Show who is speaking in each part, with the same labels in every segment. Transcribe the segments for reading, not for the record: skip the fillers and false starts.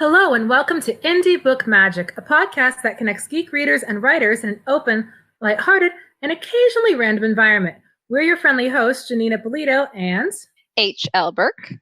Speaker 1: Hello and welcome to Indie Book Magic, a podcast that connects geek readers and writers in an open, lighthearted, and occasionally random environment. We're your friendly hosts, Janeen Ippolito and
Speaker 2: H. Burke.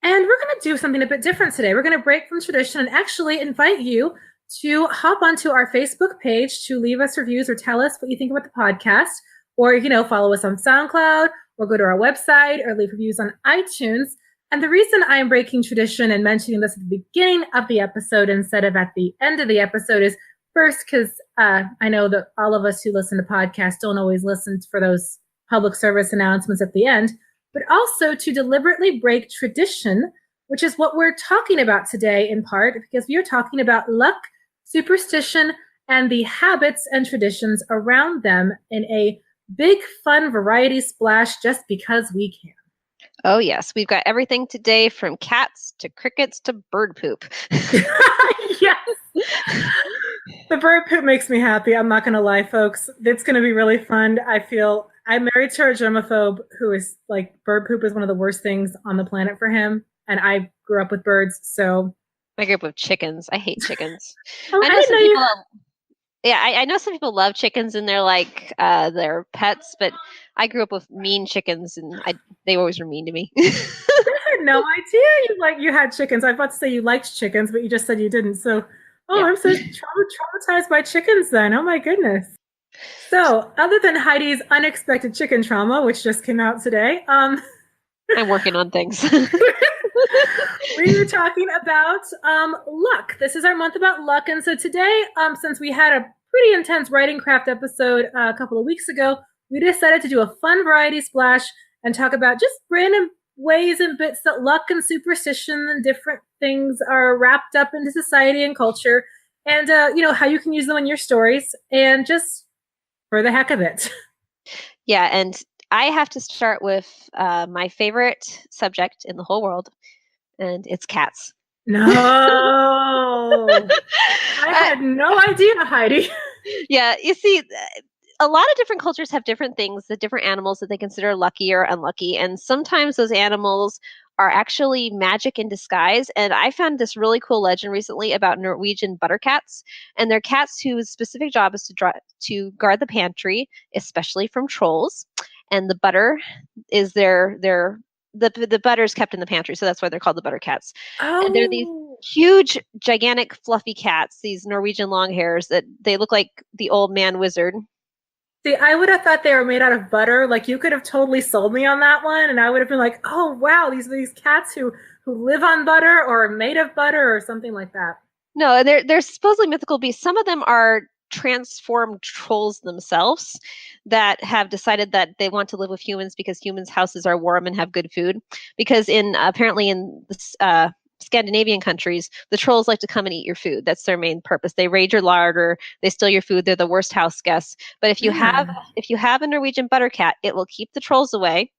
Speaker 1: And we're going to do something a bit different today. We're going to break from tradition and actually invite you to hop onto our Facebook page to leave us reviews or tell us what you think about the podcast, or, follow us on SoundCloud, or go to our website, or leave reviews on iTunes. And the reason I am breaking tradition and mentioning this at the beginning of the episode instead of at the end of the episode is first because I know that all of us who listen to podcasts don't always listen for those public service announcements at the end, but also to deliberately break tradition, which is what we're talking about today in part, because we are talking about luck, superstition, and the habits and traditions around them in a big, fun variety splash just because we can.
Speaker 2: Oh, yes. We've got everything today from cats to crickets to bird poop.
Speaker 1: Yes. The bird poop makes me happy. I'm not going to lie, folks. It's going to be really fun. I'm married to a germaphobe who is like, bird poop is one of the worst things on the planet for him. And I grew up with birds, so.
Speaker 2: I grew up with chickens. I hate chickens.
Speaker 1: Oh,
Speaker 2: I know some people love chickens and they're like their pets, but I grew up with mean chickens and they always were mean to me.
Speaker 1: I had no idea you had chickens. I was about to say you liked chickens, but you just said you didn't. So, yeah. I'm so traumatized by chickens then. Oh my goodness. So, other than Heidi's unexpected chicken trauma, which just came out today,
Speaker 2: I'm working on things.
Speaker 1: We were talking about luck. This is our month about luck. And so today, since we had a pretty intense writing craft episode a couple of weeks ago, we decided to do a fun variety splash and talk about just random ways and bits that luck and superstition and different things are wrapped up into society and culture, and how you can use them in your stories, and just for the heck of it.
Speaker 2: Yeah, and I have to start with my favorite subject in the whole world, and it's cats.
Speaker 1: No, I had no idea, Heidi.
Speaker 2: Yeah, you see, a lot of different cultures have different things, the different animals that they consider lucky or unlucky, and sometimes those animals are actually magic in disguise. And I found this really cool legend recently about Norwegian butter cats, and they're cats whose specific job is to guard the pantry, especially from trolls. And the butter is the butter is kept in the pantry, so that's why they're called the butter cats.
Speaker 1: Oh.
Speaker 2: And they're these huge, gigantic, fluffy cats, these Norwegian long hairs that they look like the old man wizard.
Speaker 1: See, I would have thought they were made out of butter. Like, you could have totally sold me on that one, and I would have been like, oh, wow, these cats who live on butter or are made of butter or something like that.
Speaker 2: No, they're supposedly mythical beasts. Some of them are transformed trolls themselves that have decided that they want to live with humans because humans' houses are warm and have good food. Because apparently in the Scandinavian countries, the trolls like to come and eat your food. That's their main purpose. They raid your larder, they steal your food. They're the worst house guests. But if you have a Norwegian butter cat, it will keep the trolls away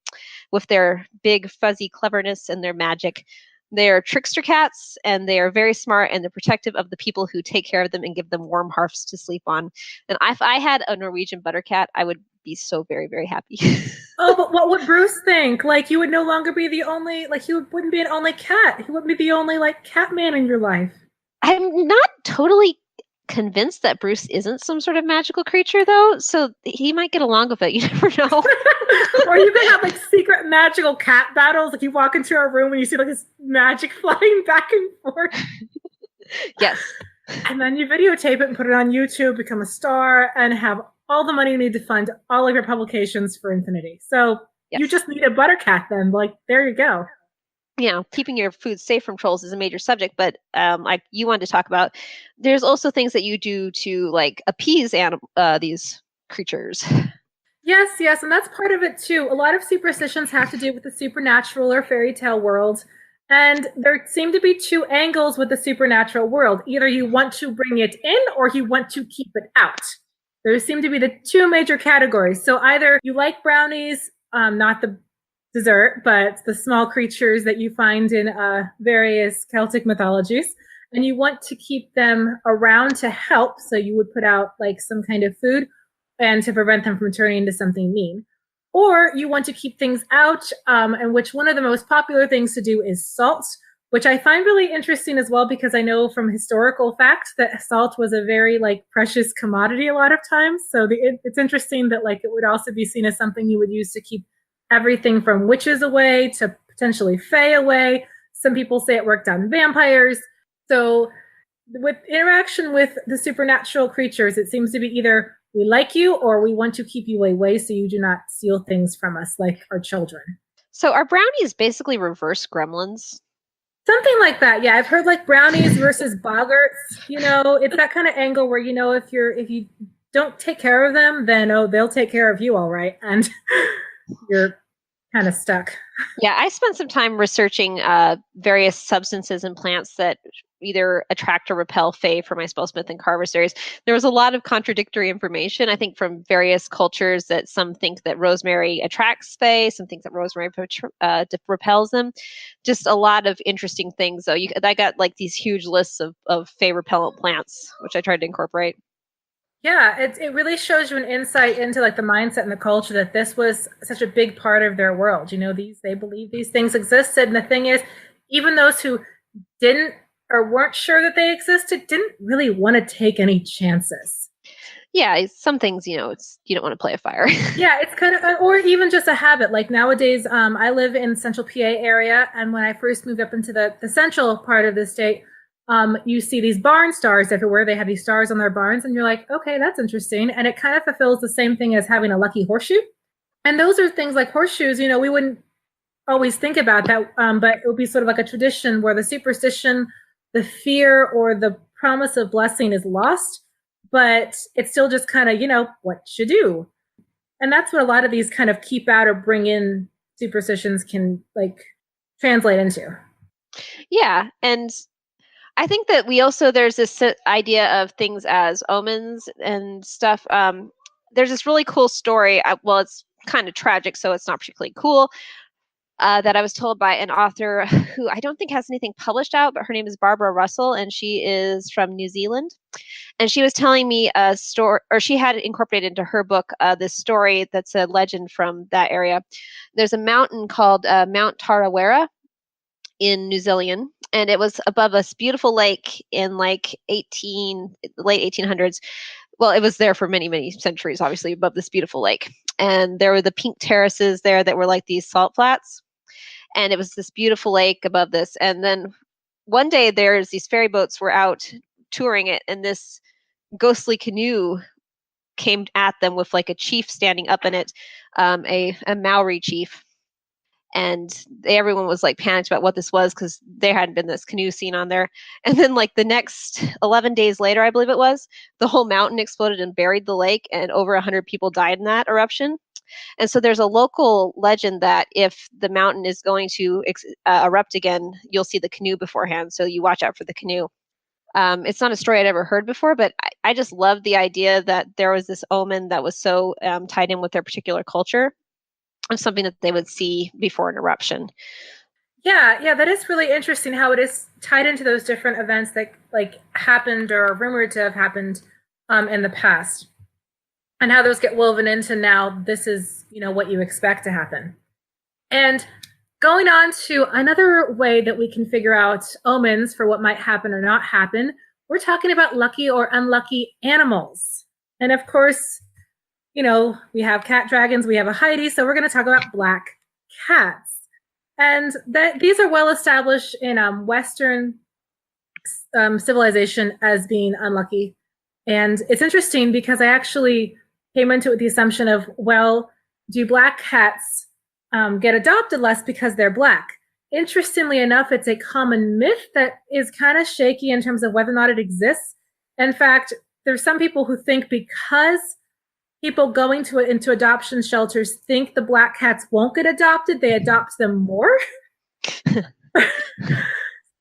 Speaker 2: with their big fuzzy cleverness and their magic. They are trickster cats, and they are very smart, and they're protective of the people who take care of them and give them warm hearths to sleep on. And if I had a Norwegian butter cat, I would be so very, very happy.
Speaker 1: Oh, but what would Bruce think? Like, you would no longer be the only, like, he wouldn't be an only cat. He wouldn't be the only, like, cat man in your life.
Speaker 2: I'm not totally convinced that Bruce isn't some sort of magical creature, though, so he might get along with it. You never know.
Speaker 1: Or you could have like secret magical cat battles. Like, you walk into a room and you see like this magic flying back and forth.
Speaker 2: Yes.
Speaker 1: And then you videotape it and put it on YouTube, become a star, and have all the money you need to fund all of your publications for infinity. So yes. You just need a butter cat then. Like, there you go.
Speaker 2: Yeah, keeping your food safe from trolls is a major subject, but like you wanted to talk about, there's also things that you do to like appease these creatures.
Speaker 1: Yes, and that's part of it too. A lot of superstitions have to do with the supernatural or fairy tale world, and there seem to be two angles with the supernatural world. Either you want to bring it in or you want to keep it out. Those seem to be the two major categories. So either you like brownies, not the dessert, but the small creatures that you find in various Celtic mythologies, and you want to keep them around to help, so you would put out like some kind of food and to prevent them from turning into something mean. Or you want to keep things out, and which one of the most popular things to do is salt, which I find really interesting as well, because I know from historical fact that salt was a very like precious commodity a lot of times. So it's interesting that like it would also be seen as something you would use to keep everything from witches away to potentially fae away. Some people say it worked on vampires. So with interaction with the supernatural creatures, it seems to be either we like you or we want to keep you away so you do not steal things from us like our children.
Speaker 2: So are brownies basically reverse gremlins?
Speaker 1: Something like that. Yeah, I've heard like brownies versus boggarts. It's that kind of angle where if you don't take care of them, then they'll take care of you all right, and you're kind of stuck.
Speaker 2: Yeah, I spent some time researching various substances and plants that either attract or repel fae for my Spellsmith and Carver series. There was a lot of contradictory information, I think, from various cultures, that some think that rosemary attracts fae, some think that rosemary repels them. Just a lot of interesting things. So I got like these huge lists of fae repellent plants, which I tried to incorporate.
Speaker 1: Yeah, it really shows you an insight into like the mindset and the culture that this was such a big part of their world. They believe these things existed, and the thing is, even those who didn't or weren't sure that they existed didn't really want to take any chances.
Speaker 2: Yeah, some things, it's you don't want to play a fire.
Speaker 1: Yeah, it's kind of, or even just a habit. Like nowadays, I live in central PA area, and when I first moved up into the central part of the state, you see these barn stars everywhere. They have these stars on their barns, and you're like, okay, that's interesting. And it kind of fulfills the same thing as having a lucky horseshoe. And those are things like horseshoes, we wouldn't always think about that, but it would be sort of like a tradition where the superstition, the fear, or the promise of blessing is lost, but it's still just kind of, what you do. And that's what a lot of these kind of keep out or bring in superstitions can like translate into.
Speaker 2: Yeah, and I think that there's this idea of things as omens and stuff. There's this really cool story. Well, it's kind of tragic, so it's not particularly cool. That I was told by an author who I don't think has anything published out, but her name is Barbara Russell, and she is from New Zealand. And she was telling me a story, or she had incorporated into her book this story that's a legend from that area. There's a mountain called Mount Tarawera in New Zealand, and it was above this beautiful lake in like late 1800s. Well, it was there for many, many centuries, obviously, above this beautiful lake. And there were the pink terraces there that were like these salt flats. And it was this beautiful lake above this. And then one day there's these ferry boats were out touring it, and this ghostly canoe came at them with like a chief standing up in it, a Maori chief. And everyone was like panicked about what this was because there hadn't been this canoe seen on there. And then like the next 11 days later, I believe it was, the whole mountain exploded and buried the lake, and over 100 people died in that eruption. And so there's a local legend that if the mountain is going to erupt again, you'll see the canoe beforehand. So you watch out for the canoe. It's not a story I'd ever heard before, but I just loved the idea that there was this omen that was so tied in with their particular culture, of something that they would see before an eruption.
Speaker 1: Yeah, that is really interesting how it is tied into those different events that like happened or are rumored to have happened in the past, and how those get woven into now this is, what you expect to happen. And going on to another way that we can figure out omens for what might happen or not happen, we're talking about lucky or unlucky animals. And of course, we have cat dragons, we have a Heidi, so we're going to talk about black cats. And these are well established in Western civilization as being unlucky. And it's interesting because I actually came into it with the assumption of, well, do black cats get adopted less because they're black? Interestingly enough, it's a common myth that is kind of shaky in terms of whether or not it exists. In fact, there's some people who think because people going into adoption shelters think the black cats won't get adopted, they adopt them more.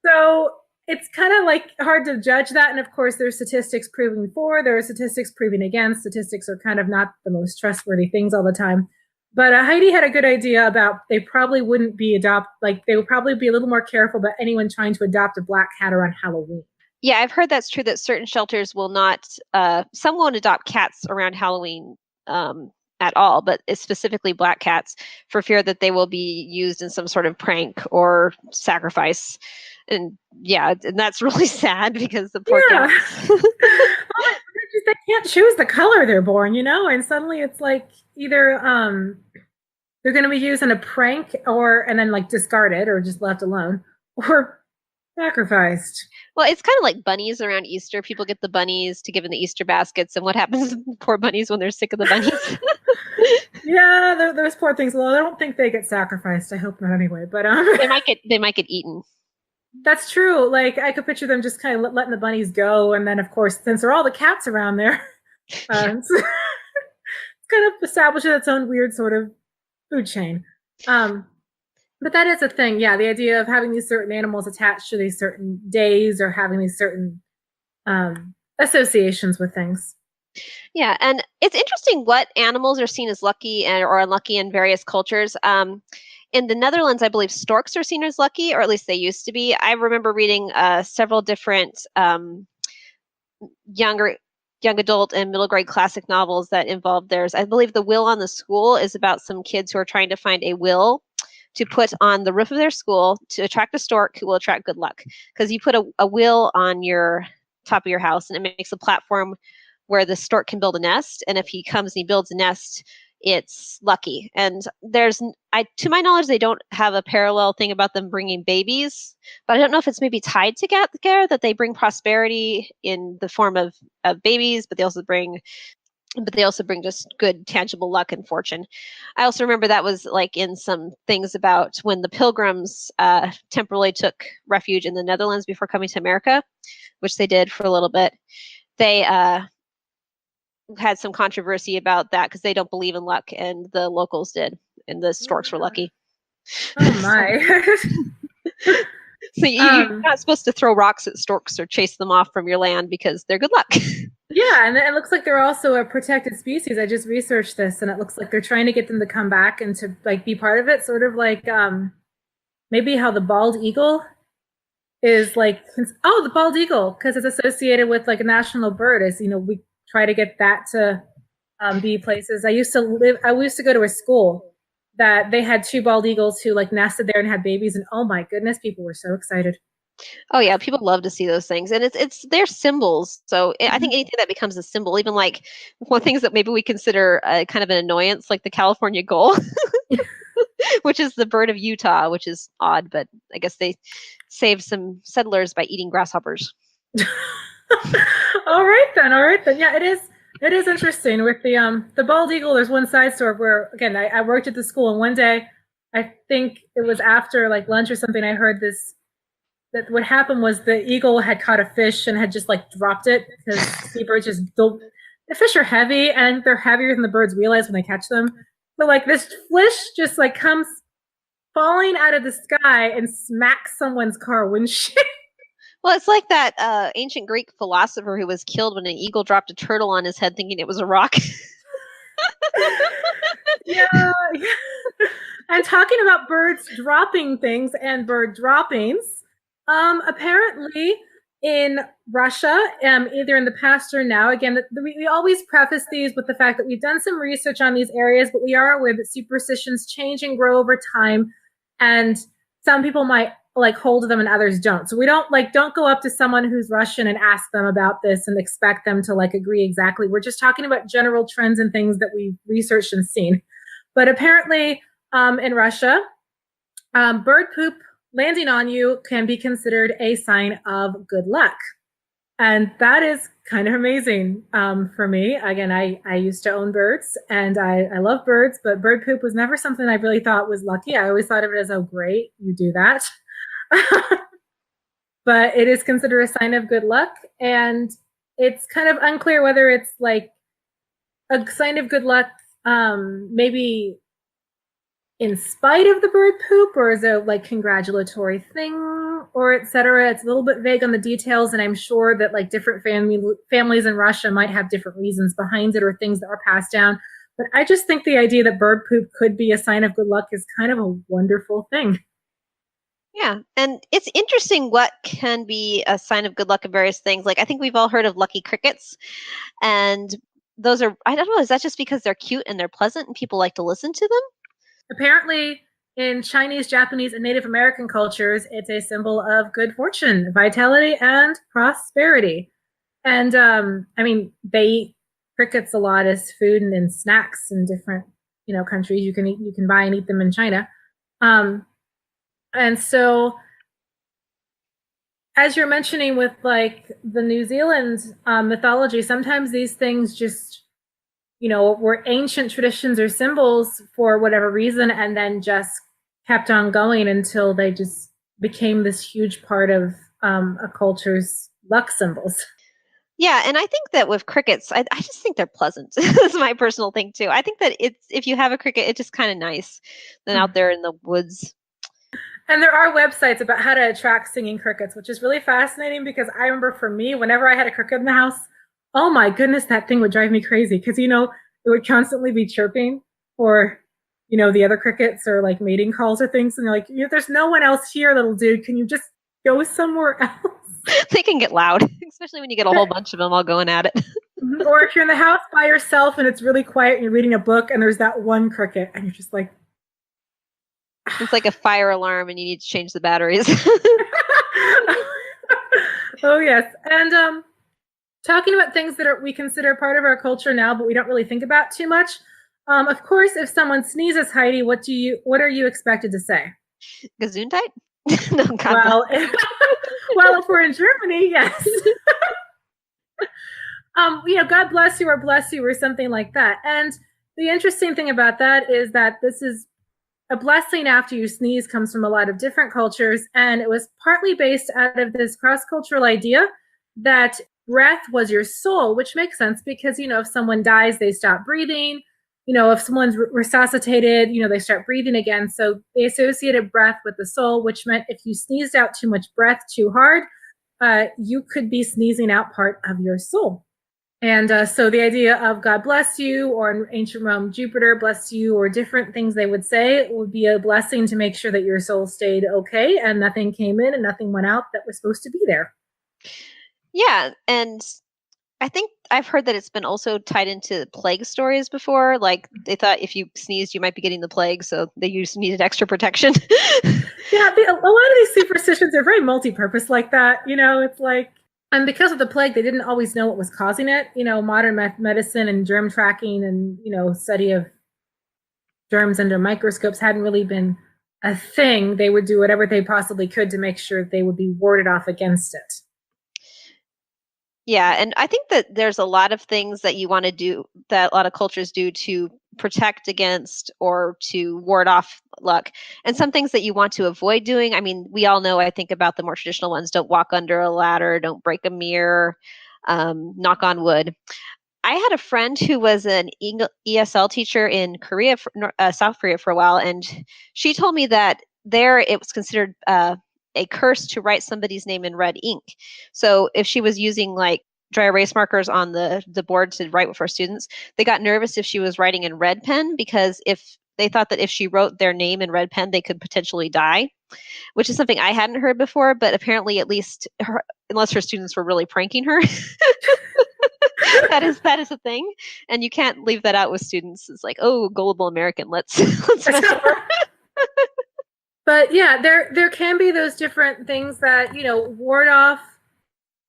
Speaker 1: So it's kind of like hard to judge that. And of course, there's statistics proving for, there are statistics proving against. Statistics are kind of not the most trustworthy things all the time. But Heidi had a good idea about they probably wouldn't be they would probably be a little more careful about anyone trying to adopt a black cat around Halloween.
Speaker 2: Yeah, I've heard that's true, that certain shelters will not, some won't adopt cats around Halloween at all, but it's specifically black cats for fear that they will be used in some sort of prank or sacrifice. And yeah, and that's really sad because the poor
Speaker 1: Yeah.
Speaker 2: cats.
Speaker 1: They can't choose the color they're born, and suddenly it's like either they're going to be used in a prank and then like discarded or just left alone or sacrificed.
Speaker 2: Well, it's kind of like bunnies around Easter. People get the bunnies to give in the Easter baskets, and what happens to the poor bunnies when they're sick of the bunnies?
Speaker 1: Yeah, those poor things. Well, I don't think they get sacrificed. I hope not anyway. But
Speaker 2: they might get eaten.
Speaker 1: That's true. Like I could picture them just kind of letting the bunnies go, and then of course, since there are all the cats around there, it's kind of establishes its own weird sort of food chain. But that is a thing, yeah. The idea of having these certain animals attached to these certain days or having these certain associations with things.
Speaker 2: Yeah, and it's interesting what animals are seen as lucky or unlucky in various cultures. In the Netherlands, I believe storks are seen as lucky, or at least they used to be. I remember reading several different young adult and middle grade classic novels that involved theirs. I believe The Will on the School is about some kids who are trying to find a will to put on the roof of their school to attract a stork who will attract good luck. Because you put a will on your top of your house and it makes a platform where the stork can build a nest. And if he comes and he builds a nest, it's lucky. And to my knowledge, they don't have a parallel thing about them bringing babies, but I don't know if it's maybe tied together that they bring prosperity in the form of babies, but they also bring just good tangible luck and fortune. I also remember that was like in some things about when the Pilgrims temporarily took refuge in the Netherlands before coming to America, which they did for a little bit. They had some controversy about that because they don't believe in luck, and the locals did, and the storks were lucky.
Speaker 1: Oh my.
Speaker 2: So you're not supposed to throw rocks at storks or chase them off from your land because they're good luck.
Speaker 1: Yeah, and it looks like they're also a protected species. I just researched this, and it looks like they're trying to get them to come back and to like be part of it, sort of like maybe how the bald eagle is like. The bald eagle, because it's associated with like a national bird. Is we try to get that to be places. I used to go to a school that they had 2 bald eagles who like nested there and had babies, and oh my goodness, people were so excited.
Speaker 2: Oh yeah, people love to see those things, and it's their symbols. So I think anything that becomes a symbol, even like one things that maybe we consider kind of an annoyance, like the California gull, which is the bird of Utah, which is odd, but I guess they saved some settlers by eating grasshoppers.
Speaker 1: All right then. Yeah, it is interesting with the bald eagle. There's one side story where again I worked at the school, and one day I think it was after like lunch or something, I heard this. That what happened was the eagle had caught a fish and had just like dropped it because seabirds the fish are heavy and they're heavier than the birds realize when they catch them. So like this fish just like comes falling out of the sky and smacks someone's car windshield.
Speaker 2: Well, it's like that ancient Greek philosopher who was killed when an eagle dropped a turtle on his head thinking it was a rock.
Speaker 1: Yeah. And talking about birds dropping things and bird droppings, apparently in Russia, either in the past or now, again, we always preface these with the fact that we've done some research on these areas, but we are aware that superstitions change and grow over time, and some people might like hold to them and others don't. So we don't go up to someone who's Russian and ask them about this and expect them to like agree exactly. We're just talking about general trends and things that we've researched and seen. But apparently in Russia, bird poop landing on you can be considered a sign of good luck. And that is kind of amazing for me. Again, I used to own birds and I love birds, but bird poop was never something I really thought was lucky. I always thought of it as, oh, great, you do that. But it is considered a sign of good luck. And it's kind of unclear whether it's like a sign of good luck, maybe in spite of the bird poop, or is it like congratulatory thing, or etc. It's a little bit vague on the details, and I'm sure that like different families in Russia might have different reasons behind it or things that are passed down. But I just think the idea that bird poop could be a sign of good luck is kind of a wonderful thing.
Speaker 2: Yeah, and it's interesting what can be a sign of good luck in various things. Like I think we've all heard of lucky crickets, and those are, I don't know, is that just because they're cute and they're pleasant and people like to listen to them?
Speaker 1: Apparently in Chinese, Japanese, and Native American cultures, it's a symbol of good fortune, vitality, and prosperity. And I mean, they eat crickets a lot as food and in snacks in different, countries. You can buy and eat them in China. And so, as you're mentioning with like the New Zealand mythology, sometimes these things just, were ancient traditions or symbols for whatever reason, and then just kept on going until they just became this huge part of a culture's luck symbols.
Speaker 2: Yeah, and I think that with crickets, I just think they're pleasant. That's my personal thing too. I think that if you have a cricket, it's just kind of nice than out there in the woods.
Speaker 1: And there are websites about how to attract singing crickets, which is really fascinating because I remember for me, whenever I had a cricket in the house, oh my goodness, that thing would drive me crazy because, it would constantly be chirping or, the other crickets or like mating calls or things. And you're like, there's no one else here, little dude. Can you just go somewhere else?
Speaker 2: They can get loud, especially when you get a whole bunch of them all going at it.
Speaker 1: Or if you're in the house by yourself and it's really quiet and you're reading a book and there's that one cricket and you're just like,
Speaker 2: it's like a fire alarm and you need to change the batteries.
Speaker 1: Oh, yes. And talking about things that we consider part of our culture now, but we don't really think about too much. Of course, if someone sneezes, Heidi, what are you expected to say?
Speaker 2: Gesundheit? No, God
Speaker 1: well, if we're in Germany, yes. God bless you or something like that. And the interesting thing about that is that this is a blessing after you sneeze comes from a lot of different cultures. And it was partly based out of this cross-cultural idea that breath was your soul, which makes sense because, if someone dies, they stop breathing. If someone's resuscitated, they start breathing again. So they associated breath with the soul, which meant if you sneezed out too much breath too hard, you could be sneezing out part of your soul. And so the idea of God bless you, or in ancient Rome, Jupiter bless you, or different things they would say would be a blessing to make sure that your soul stayed okay and nothing came in and nothing went out that was supposed to be there.
Speaker 2: Yeah, and I think I've heard that it's been also tied into plague stories before. Like they thought if you sneezed, you might be getting the plague, so they needed extra protection.
Speaker 1: Yeah, a lot of these superstitions are very multi-purpose like that. It's like, and because of the plague, they didn't always know what was causing it. Modern medicine and germ tracking and, study of germs under microscopes hadn't really been a thing. They would do whatever they possibly could to make sure they would be warded off against it.
Speaker 2: Yeah, and I think that there's a lot of things that you want to do, that a lot of cultures do to protect against or to ward off luck, and some things that you want to avoid doing. I mean, we all know, I think, about the more traditional ones. Don't walk under a ladder, don't break a mirror, knock on wood. I had a friend who was an ESL teacher in Korea, South Korea for a while, and she told me that there it was considered a curse to write somebody's name in red ink. So if she was using like dry erase markers on the board to write with her students, they got nervous if she was writing in red pen, because if they thought that if she wrote their name in red pen, they could potentially die, which is something I hadn't heard before, but apparently at least unless her students were really pranking her, that is a thing. And you can't leave that out with students. It's like, oh, gullible American, let's mess with her.
Speaker 1: But yeah, there can be those different things that, ward off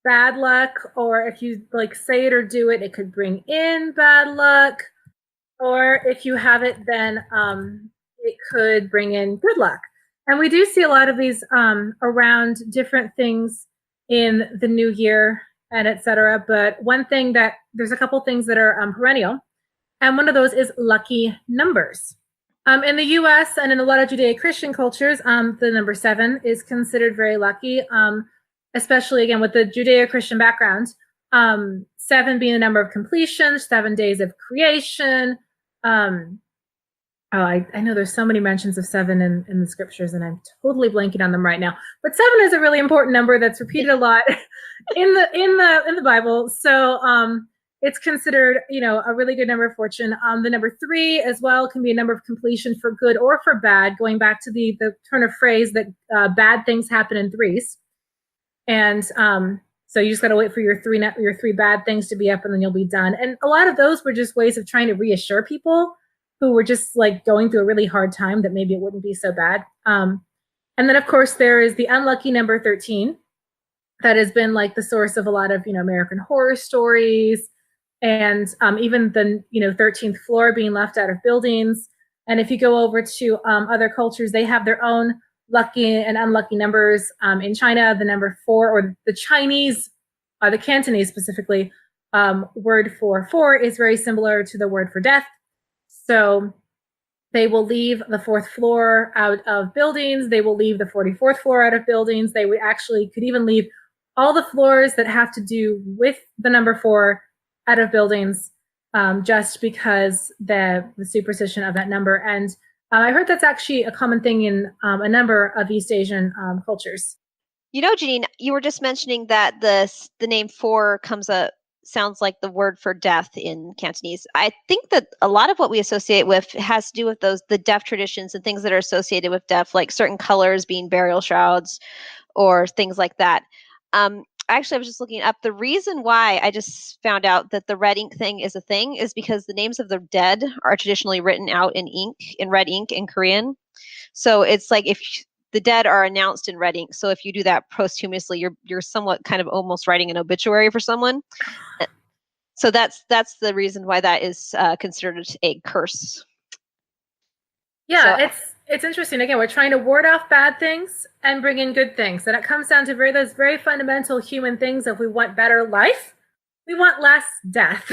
Speaker 1: bad luck, or if you like say it or do it, it could bring in bad luck. Or if you have it, then it could bring in good luck. And we do see a lot of these around different things in the new year and etc. But there's a couple things that are perennial. And one of those is lucky numbers. In the U.S. and in a lot of Judeo-Christian cultures, the number 7 is considered very lucky, especially, again, with the Judeo-Christian background. 7 being the number of completion, 7 days of creation. I know there's so many mentions of 7 in the scriptures, and I'm totally blanking on them right now. But 7 is a really important number that's repeated a lot in the Bible. So it's considered, a really good number of fortune. The number 3 as well can be a number of completion for good or for bad, going back to the turn of phrase that bad things happen in threes. And so you just got to wait for your three bad things to be up, and then you'll be done. And a lot of those were just ways of trying to reassure people who were just like going through a really hard time, that maybe it wouldn't be so bad. And then of course there is the unlucky number 13 that has been like the source of a lot of, American horror stories, and even the 13th floor being left out of buildings. And if you go over to other cultures, they have their own lucky and unlucky numbers. In China, the number 4, or the Chinese, the Cantonese specifically, word for 4 is very similar to the word for death. So they will leave the 4th floor out of buildings. They will leave the 44th floor out of buildings. They would actually could even leave all the floors that have to do with the number 4 out of buildings, just because the superstition of that number. And I heard that's actually a common thing in a number of East Asian cultures.
Speaker 2: Janine, you were just mentioning that the name 4 sounds like the word for death in Cantonese. I think that a lot of what we associate with has to do with the deaf traditions and things that are associated with death, like certain colors being burial shrouds or things like that. Actually, I was just looking up. The reason why I just found out that the red ink thing is a thing is because the names of the dead are traditionally written out in red ink in Korean. So it's like if the dead are announced in red ink. So if you do that posthumously, you're somewhat kind of almost writing an obituary for someone. So that's the reason why that is considered a curse.
Speaker 1: Yeah, so it's interesting. Again, we're trying to ward off bad things and bring in good things. And it comes down to those very fundamental human things. If we want better life, we want less death.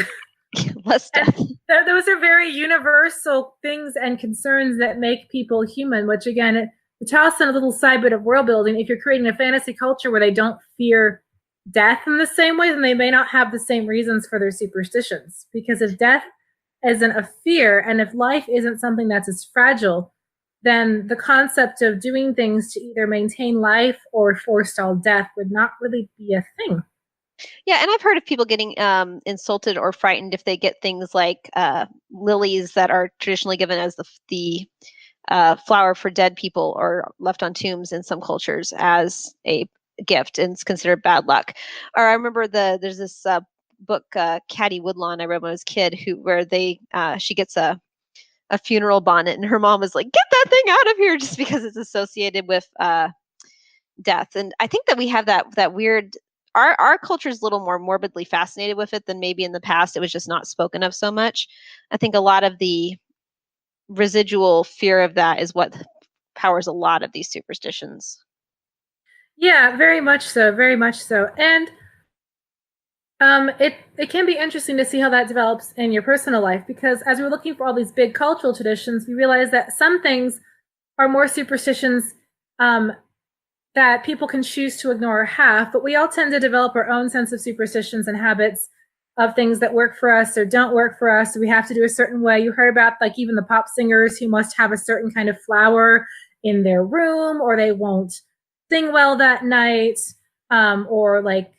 Speaker 2: Less death.
Speaker 1: And those are very universal things and concerns that make people human, which again, to toss in a little side bit of world building, if you're creating a fantasy culture where they don't fear death in the same way, then they may not have the same reasons for their superstitions. Because if death isn't a fear, and if life isn't something that's as fragile, then the concept of doing things to either maintain life or forestall death would not really be a thing.
Speaker 2: Yeah, and I've heard of people getting insulted or frightened if they get things like lilies that are traditionally given as the flower for dead people or left on tombs in some cultures as a gift, and it's considered bad luck. Or I remember there's this book, Caddy Woodlawn, I read when I was a kid, where she gets a funeral bonnet, and her mom was like, "Get that thing out of here," just because it's associated with death. And I think that we have that weird. Our culture is a little more morbidly fascinated with it than maybe in the past. It was just not spoken of so much. I think a lot of the residual fear of that is what powers a lot of these superstitions.
Speaker 1: Yeah, very much so, very much so. And it can be interesting to see how that develops in your personal life, because as we're looking for all these big cultural traditions, we realize that some things are more superstitions that people can choose to ignore or have, but we all tend to develop our own sense of superstitions and habits of things that work for us or don't work for us. So we have to do a certain way. You heard about like even the pop singers who must have a certain kind of flower in their room, or they won't sing well that night, or like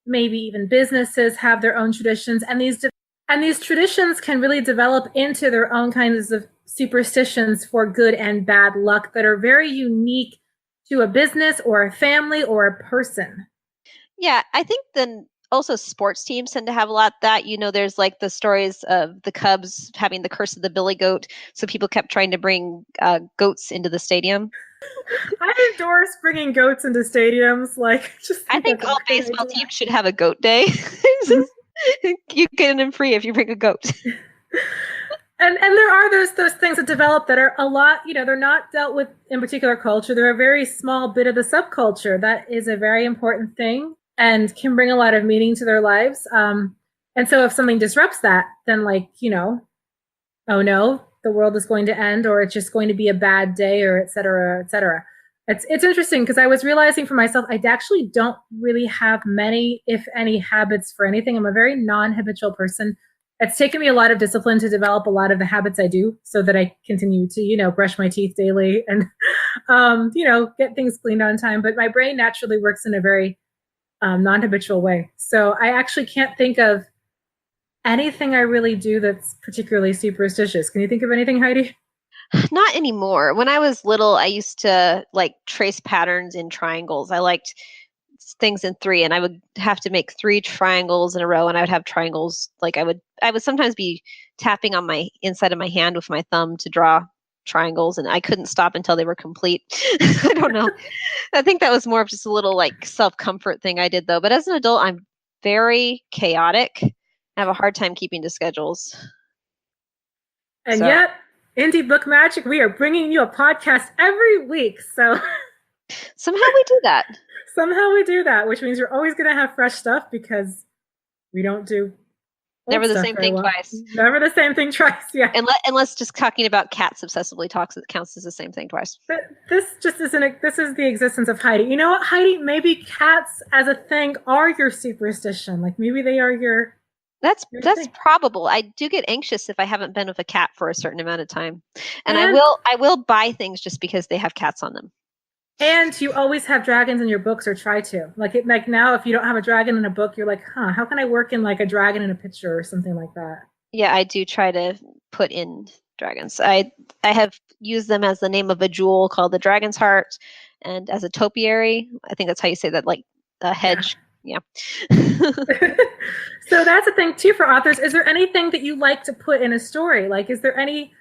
Speaker 1: maybe even businesses have their own traditions, and these traditions can really develop into their own kinds of superstitions for good and bad luck that are very unique to a business or a family or a person.
Speaker 2: Yeah, I think then also sports teams tend to have a lot of that. There's like the stories of the Cubs having the curse of the billy goat, so people kept trying to bring goats into the stadium.
Speaker 1: I endorse bringing goats into stadiums.
Speaker 2: I think all baseball teams should have a goat day. You get them free if you bring a goat.
Speaker 1: And there are those things that develop that are a lot, they're not dealt with in particular culture. They're a very small bit of the subculture that is a very important thing and can bring a lot of meaning to their lives. And so if something disrupts that, then oh no, the world is going to end, or it's just going to be a bad day, or et cetera, et cetera. It's interesting because I was realizing for myself, I actually don't really have many, if any, habits for anything. I'm a very non-habitual person. It's taken me a lot of discipline to develop a lot of the habits I do so that I continue to, brush my teeth daily and, get things cleaned on time. But my brain naturally works in a very non-habitual way. So I actually can't think of anything I really do that's particularly superstitious. Can you think of anything, Heidi?
Speaker 2: Not anymore. When I was little, I used to like trace patterns in triangles. I liked things in 3, and I would have to make 3 triangles in a row, and I would have triangles like I would sometimes be tapping on my inside of my hand with my thumb to draw triangles, and I couldn't stop until they were complete. I don't know. I think that was more of just a little like self-comfort thing I did though. But as an adult, I'm very chaotic. I have a hard time keeping to schedules.
Speaker 1: And yet, Indie Book Magic, we are bringing you a podcast every week. So
Speaker 2: somehow we do that.
Speaker 1: Somehow we do that, which means you're always going to have fresh stuff because we don't do
Speaker 2: never the same thing twice.
Speaker 1: Never the same thing twice, yeah.
Speaker 2: Unless just talking about cats obsessively counts as the same thing twice.
Speaker 1: But this just isn't. This is the existence of Heidi. You know what, Heidi? Maybe cats as a thing are your superstition. Like maybe they are your.
Speaker 2: That's probable. I do get anxious if I haven't been with a cat for a certain amount of time, and I will buy things just because they have cats on them.
Speaker 1: And you always have dragons in your books, or try to. Like now, if you don't have a dragon in a book, you're like, how can I work in like a dragon in a picture or something like that?
Speaker 2: Yeah, I do try to put in dragons. I have used them as the name of a jewel called the Dragon's Heart, and as a topiary. I think that's how you say that, like a hedge. Yeah.
Speaker 1: So that's a thing too for authors. Is there anything that you like to put in a story? Like, is there any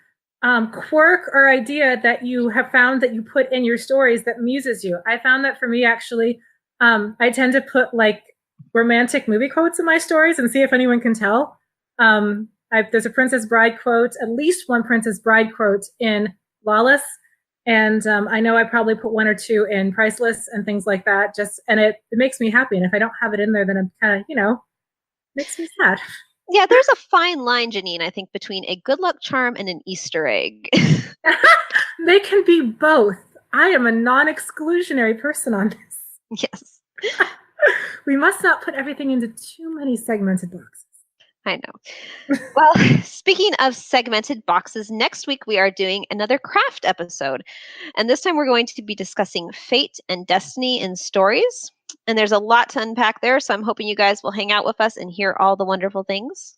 Speaker 1: quirk or idea that you have found that you put in your stories that amuses you? I found that for me, actually, I tend to put like romantic movie quotes in my stories and see if anyone can tell. There's a Princess Bride quote, at least one Princess Bride quote in Lawless. And I know I probably put 1 or 2 in Priceless and things like that. And it makes me happy. And if I don't have it in there, then I'm kind of, makes me sad.
Speaker 2: Yeah, there's a fine line, Janeen, I think, between a good luck charm and an Easter egg.
Speaker 1: They can be both. I am a non-exclusionary person on this.
Speaker 2: Yes.
Speaker 1: We must not put everything into too many segmented boxes.
Speaker 2: I know. Well, speaking of segmented boxes, next week we are doing another craft episode. And this time we're going to be discussing fate and destiny in stories. And there's a lot to unpack there, so I'm hoping you guys will hang out with us and hear all the wonderful things.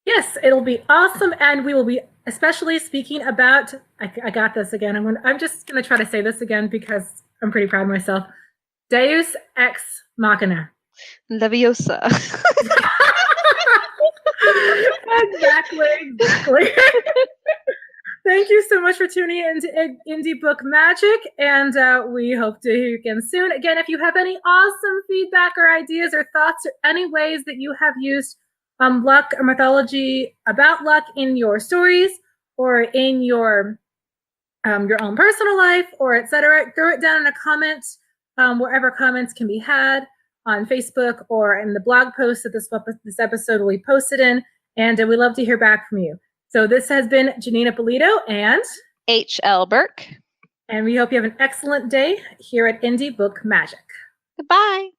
Speaker 1: Yes, it'll be awesome. And we will be especially speaking about, I got this again. I'm just going to try to say this again because I'm pretty proud of myself. Deus Ex Machina.
Speaker 2: Leviosa.
Speaker 1: Exactly. Thank you so much for tuning in to Indie Book Magic, and we hope to hear you again soon. Again, if you have any awesome feedback or ideas or thoughts or any ways that you have used luck or mythology about luck in your stories or in your own personal life or etc., throw it down in a comment wherever comments can be had on Facebook or in the blog post that this episode will be posted in, and we love to hear back from you. So this has been Janeen Ippolito and
Speaker 2: H.L. Burke.
Speaker 1: And we hope you have an excellent day here at Indie Book Magic.
Speaker 2: Goodbye.